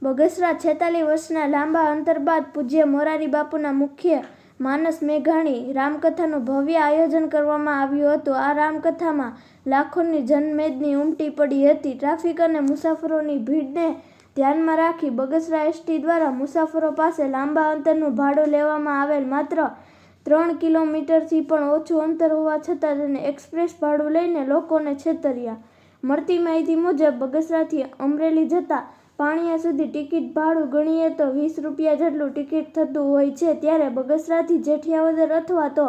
બગસરા 46 વર્ષના લાંબા અંતર બાદ પૂજ્ય મોરારી બાપુના મુખ્ય માનસ મેઘાણી રામકથાનું ભવ્ય આયોજન કરવામાં આવ્યું હતું. આ રામકથામાં લાખોની જનમેદની ઉમટી પડી હતી. ટ્રાફિક અને મુસાફરોની ભીડને ધ્યાનમાં રાખી બગસરા એસટી દ્વારા મુસાફરો પાસે લાંબા અંતરનું ભાડું લેવામાં આવેલ. માત્ર 3 કિલોમીટરથી પણ ઓછું અંતર હોવા છતાં તેને એક્સપ્રેસ ભાડું લઈને લોકોને છેતર્યા. મળતી માહિતી મુજબ બગસરાથી અમરેલી જતા પાણીયા સુધી ટિકિટ ભાડું ગણીએ તો 20 રૂપિયા જેટલું ટિકિટ થતું હોય છે, ત્યારે બગસરાથી જેઠિયાવદર અથવા તો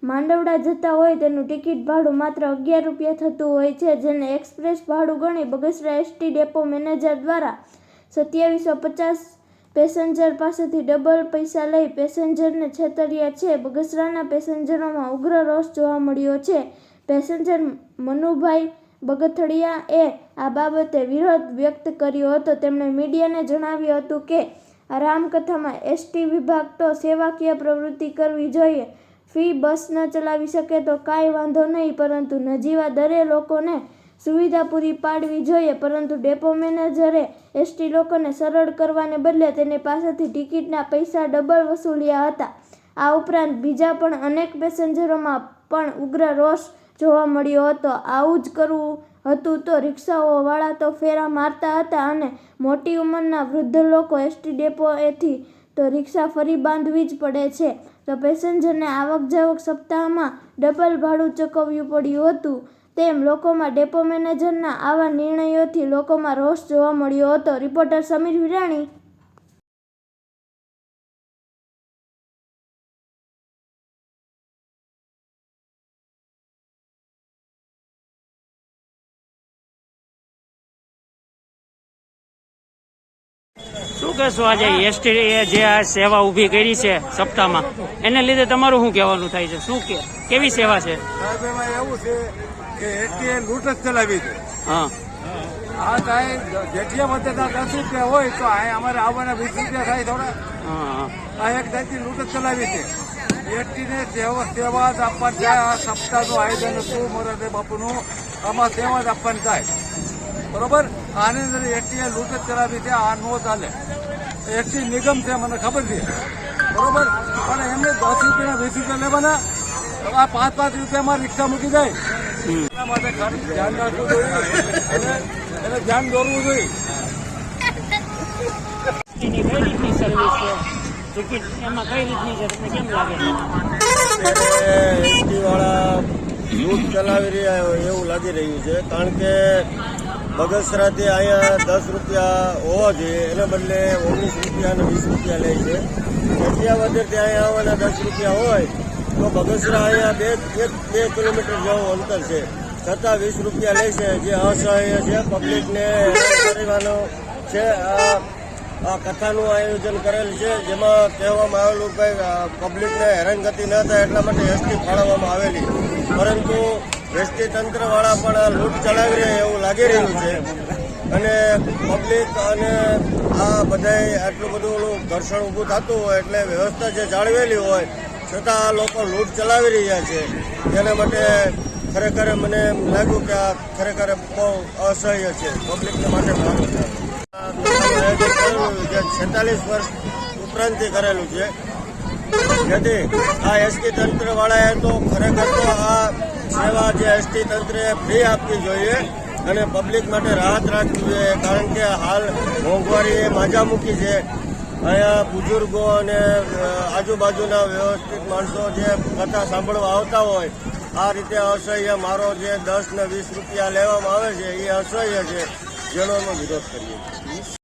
માંડવડા જતા હોય તેનું ટિકિટ ભાડું માત્ર 11 રૂપિયા થતું હોય છે, જેને એક્સપ્રેસ ભાડું ગણી બગસરા એસટી ડેપો મેનેજર દ્વારા 2750 પેસેન્જર પાસેથી ડબલ પૈસા લઈ પેસેન્જરને છેતર્યા છે. બગસરાના પેસેન્જરોમાં ઉગ્ર રોષ જોવા મળ્યો છે. પેસેન્જર મનુભાઈ બગથડિયાએ આ બાબતે વિરોધ વ્યક્ત કર્યો હતો. તેમણે મીડિયાને જણાવ્યું હતું કે આ રામકથામાં એસટી વિભાગ તો સેવાકીય પ્રવૃત્તિ કરવી જોઈએ. ફી બસ ન ચલાવી શકે તો કાંઈ વાંધો નહીં, પરંતુ નજીવા દરે લોકોને સુવિધા પૂરી પાડવી જોઈએ. પરંતુ ડેપો મેનેજરે એસટી લોકોને સરળ કરવાને બદલે તેની પાસેથી ટિકિટના પૈસા ડબલ વસૂલ્યા હતા. આ ઉપરાંત બીજા પણ અનેક પેસેન્જરોમાં પણ ઉગ્ર રોષ જોવા મળ્યો હતો. આવું જ કરવું હતું તો રિક્ષાઓવાળા તો ફેરા મારતા હતા અને મોટી ઉંમરના વૃદ્ધ લોકો એસટી ડેપોએથી તો રિક્ષા ફરી બાંધવી જ પડે છે, તો પેસેન્જરને આવક જાવક સપ્તાહમાં ડબલ ભાડું ચૂકવવું પડ્યું હતું. તેમ લોકોમાં ડેપો મેનેજરના આવા નિર્ણયોથી લોકોમાં રોષ જોવા મળ્યો હતો. રિપોર્ટર સમીર વિરાણી. શું કહેશો આજે એસટી જે આ સેવા ઊભી કરી છે સપ્તાહમાં, એને લીધે તમારું શું કહેવાનું થાય છે? શું કેવી સેવા છે? સાહેબ, એમાં એવું છે કે એસટી લૂંટ જ ચલાવી છે. હા, આ સાહેબ જેટલા બધે 10 રૂપિયા હોય તો આ અમારે આવવાના 20 રૂપિયા થાય થોડા. આ એક જાતની લૂંટ જ ચલાવી છે. એસટીને સેવા જ આપવાની જાય. આ સપ્તાહનું આયોજન હતું મોરારી બાપુનું, આમાં સેવા જ આપવાની જાય. બરોબર, આની અંદર એસટીએ લૂંટ જ ચલાવી છે. આ નો ચાલે. એસટી નિગમ છે, મને ખબર છે. બરોબર, પણ એમને 10 રૂપિયા 20 રૂપિયા લેવાના, આ 5-5 રૂપિયામાં રિક્ષા મૂકી જાય. એના માટે ખાલી ધ્યાન રાખવું જોઈએ, એને ધ્યાન દોરવું જોઈએ. એની કઈ રીતની સર્વિસ છે? ટિકિટ એમાં કઈ રીતની છે, તમને કેમ લાગે છે? એસટી વાળા લૂંટ ચલાવી રહ્યા હોય એવું લાગી રહ્યું છે, કારણ કે બગસરાથી અહીંયા 10 રૂપિયા હોવા જોઈએ, એના બદલે 19 રૂપિયા અને 20 રૂપિયા લે છે. જેઠિયાવદરથી અહીંયા આવવાના 10 રૂપિયા હોય તો બગસરા અહીંયા 2 કિલોમીટર જેવું અંતર છે, છતાં 20 રૂપિયા લે છે, જે અસહ્ય છે. પબ્લિકને કરવાનો છે. આ કથાનું આયોજન કરેલ છે, જેમાં કહેવામાં આવેલું કે પબ્લિકને હેરાનગતિ ન થાય એટલા માટે એસટી ફાળવવામાં આવેલી, પરંતુ એસટી તંત્રવાળા પણ આ લૂંટ ચલાવી રહ્યા એવું લાગી રહ્યું છે. અને પબ્લિક અને આ બધાય આટલું બધું ઘર્ષણ ઊભું થતું હોય એટલે વ્યવસ્થા જે જાળવેલી હોય છતાં આ લોકો લૂંટ ચલાવી રહ્યા છે. તેના માટે ખરેખર મને એમ લાગ્યું કે આ ખરેખર બહુ અસહ્ય છે. પબ્લિકને માટે ભાગો છે. આયોજન કરેલું જે 46 વર્ષ ઉપરાંતથી કરેલું છે, જેથી આ એસટી તંત્રવાળાએ તો ખરેખર તો આ સેવા જે એસટી તંત્રએ ફ્રી આપવી જોઈએ અને પબ્લિક માટે રાહત રાખવી જોઈએ, કારણ કે હાલ મોંઘવારીએ માજા મૂકી છે. અહીંયા બુઝુર્ગો અને આજુબાજુના વ્યવસ્થિત માણસો જે કથા સાંભળવા આવતા હોય, આ રીતે અસહ્ય મારો જે 10 ને 20 રૂપિયા લેવામાં આવે છે એ અસહ્ય છે, જેનો અમે વિરોધ કરીએ છીએ.